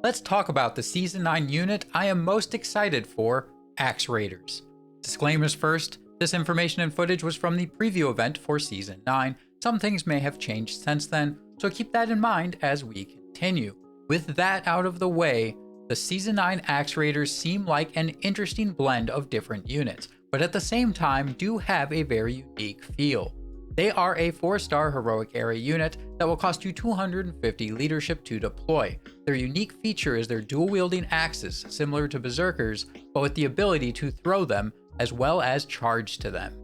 let's talk about the Season 9 unit I am most excited for, Axe Raiders. Disclaimers first, this information and footage was from the preview event for Season 9. Some things may have changed since then, so keep that in mind as we continue. With that out of the way, the Season 9 Axe Raiders seem like an interesting blend of different units, but at the same time do have a very unique feel. They are a 4-star heroic area unit that will cost you 250 leadership to deploy. Their unique feature is their dual-wielding axes, similar to Berserkers, but with the ability to throw them as well as charge to them.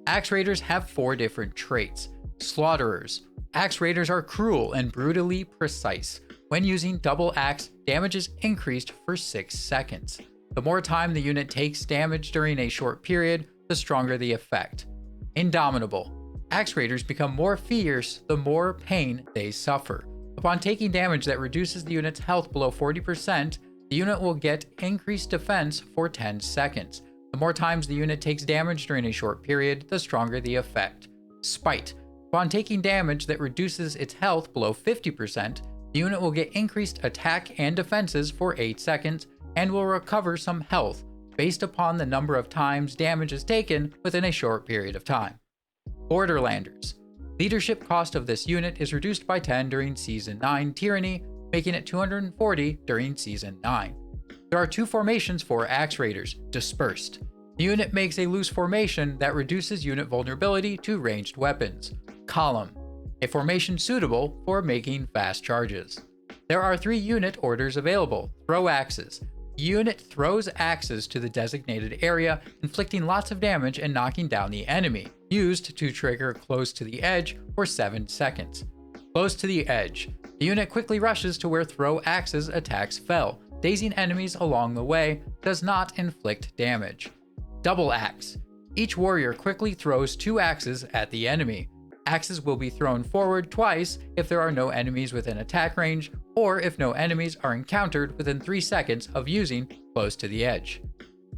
Axe Raiders have 4 different traits. Slaughterers. Axe Raiders are cruel and brutally precise. When using double axe, damage is increased for 6 seconds. The more time the unit takes damage during a short period, the stronger the effect. Indomitable. Axe Raiders become more fierce the more pain they suffer. Upon taking damage that reduces the unit's health below 40%, the unit will get increased defense for 10 seconds. The more times the unit takes damage during a short period, the stronger the effect. Spite. Upon taking damage that reduces its health below 50%, the unit will get increased attack and defenses for 8 seconds and will recover some health based upon the number of times damage is taken within a short period of time. Borderlanders. Leadership cost of this unit is reduced by 10 during Season 9 Tyranny, making it 240 during Season 9. There are 2 formations for Axe Raiders, Dispersed. The unit makes a loose formation that reduces unit vulnerability to ranged weapons. Column. A formation suitable for making fast charges. There are 3 unit orders available. Throw axes. The unit throws axes to the designated area, inflicting lots of damage and knocking down the enemy. Used to trigger Close to the Edge for 7 seconds. Close to the Edge. The unit quickly rushes to where throw axes attacks fell, dazing enemies along the way, does not inflict damage. Double axe. Each warrior quickly throws 2 axes at the enemy. Axes will be thrown forward twice if there are no enemies within attack range, or if no enemies are encountered within 3 seconds of using Close to the Edge.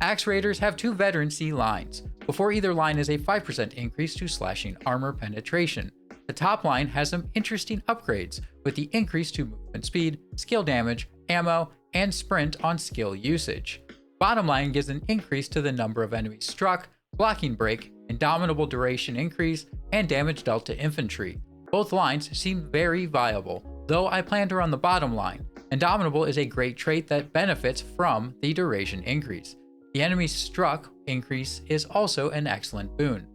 Axe Raiders have 2 Veterancy lines. Before either line is a 5% increase to slashing armor penetration. The top line has some interesting upgrades, with the increase to movement speed, skill damage, ammo, and sprint on skill usage. Bottom line gives an increase to the number of enemies struck, blocking break, indomitable duration increase, and damage dealt to infantry. Both lines seem very viable, though I plan to run the bottom line. Indomitable is a great trait that benefits from the duration increase. The enemies struck increase is also an excellent boon.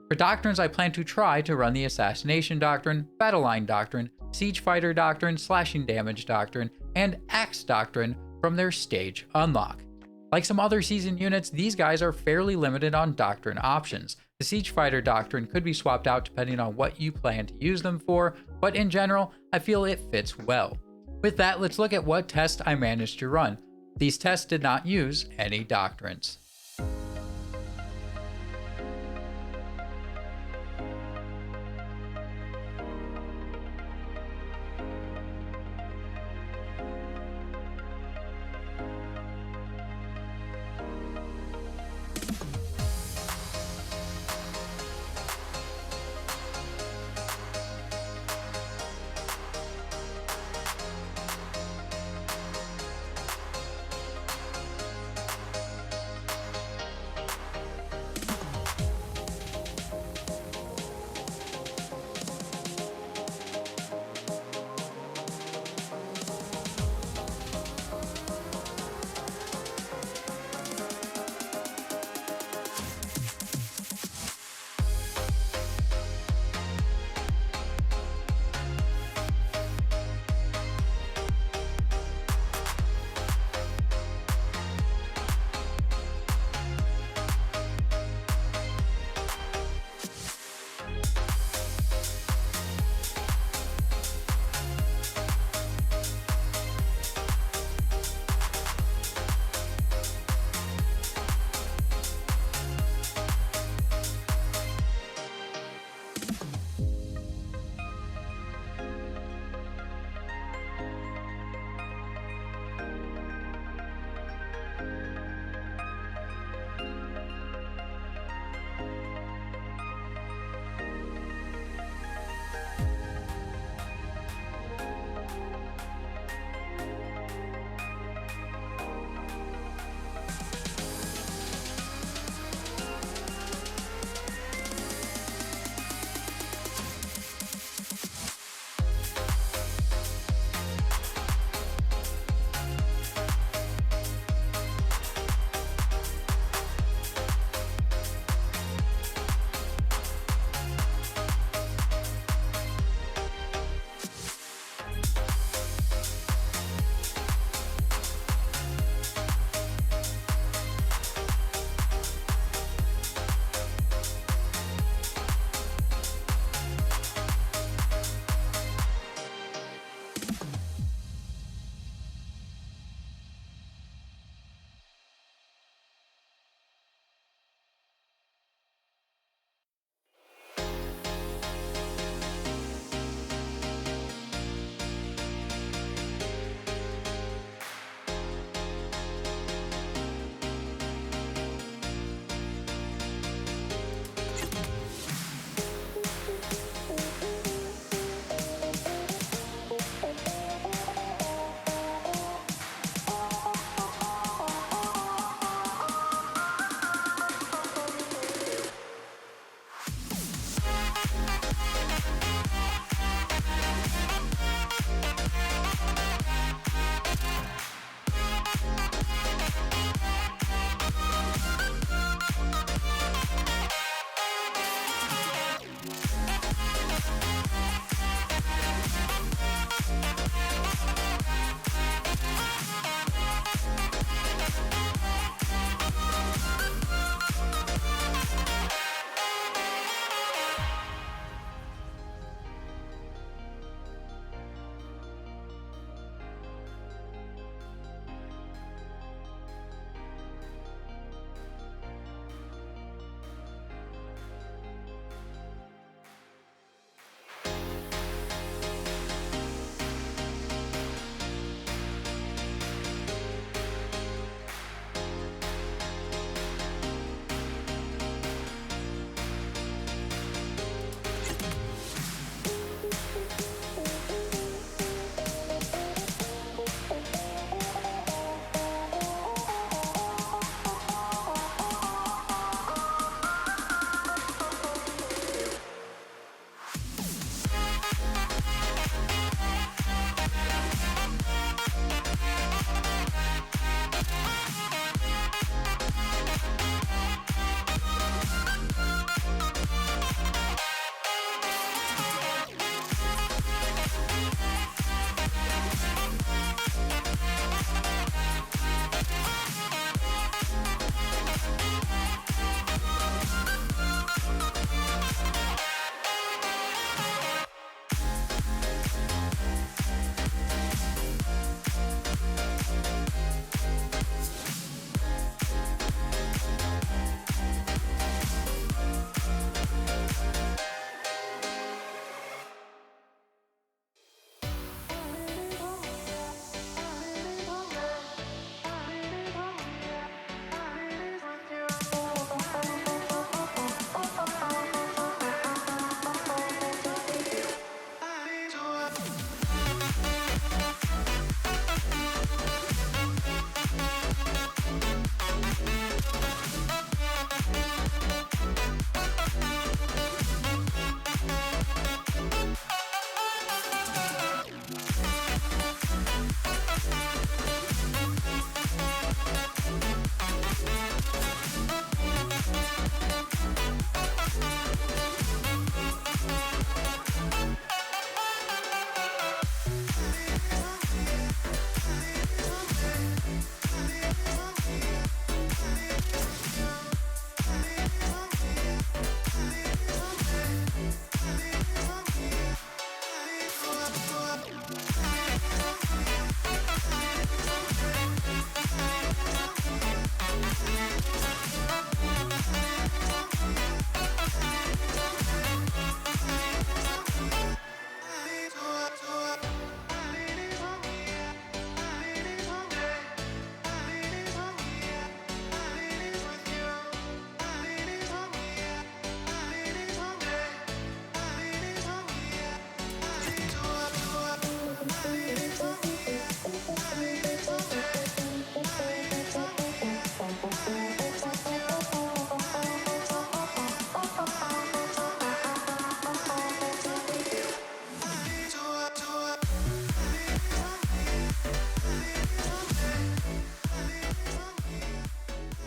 For Doctrines, I plan to try to run the Assassination Doctrine, Battle Line Doctrine, Siege Fighter Doctrine, Slashing Damage Doctrine, and Axe Doctrine from their stage unlock. Like some other season units, these guys are fairly limited on Doctrine options. The Siege Fighter Doctrine could be swapped out depending on what you plan to use them for, but in general, I feel it fits well. With that, let's look at what tests I managed to run. These tests did not use any Doctrines.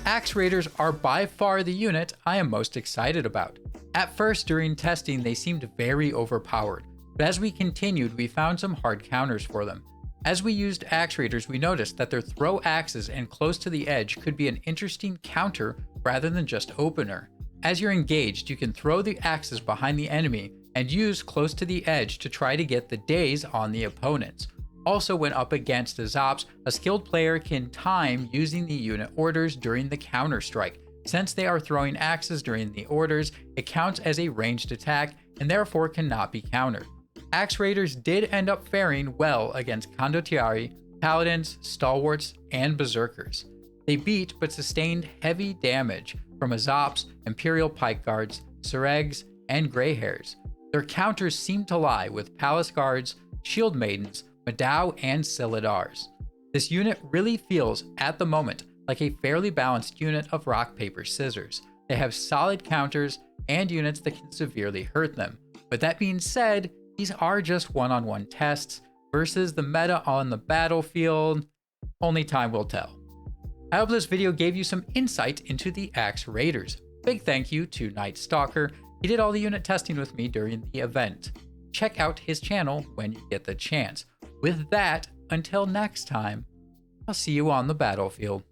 Axe Raiders are by far the unit I am most excited about. At first during testing they seemed very overpowered, but as we continued we found some hard counters for them. As we used Axe Raiders we noticed that their throw axes and close to the edge could be an interesting counter rather than just opener. As you're engaged you can throw the axes behind the enemy and use close to the edge to try to get the daze on the opponents. Also, when up against Azaps, a skilled player can time using the unit orders during the counter strike. Since they are throwing axes during the orders, it counts as a ranged attack and therefore cannot be countered. Axe Raiders did end up faring well against Condottieri, Paladins, Stalwarts, and Berserkers. They beat but sustained heavy damage from Azaps, Imperial Pike Guards, Tseregs, and Greyhairs. Their counters seem to lie with Palace Guards, Shield Maidens, Modao, and Silahdars. This unit really feels, at the moment, like a fairly balanced unit of rock, paper, scissors. They have solid counters and units that can severely hurt them. But that being said, these are just one-on-one tests versus the meta on the battlefield. Only time will tell. I hope this video gave you some insight into the Axe Raiders. Big thank you to Night Stalker. He did all the unit testing with me during the event. Check out his channel when you get the chance. With that, until next time, I'll see you on the battlefield.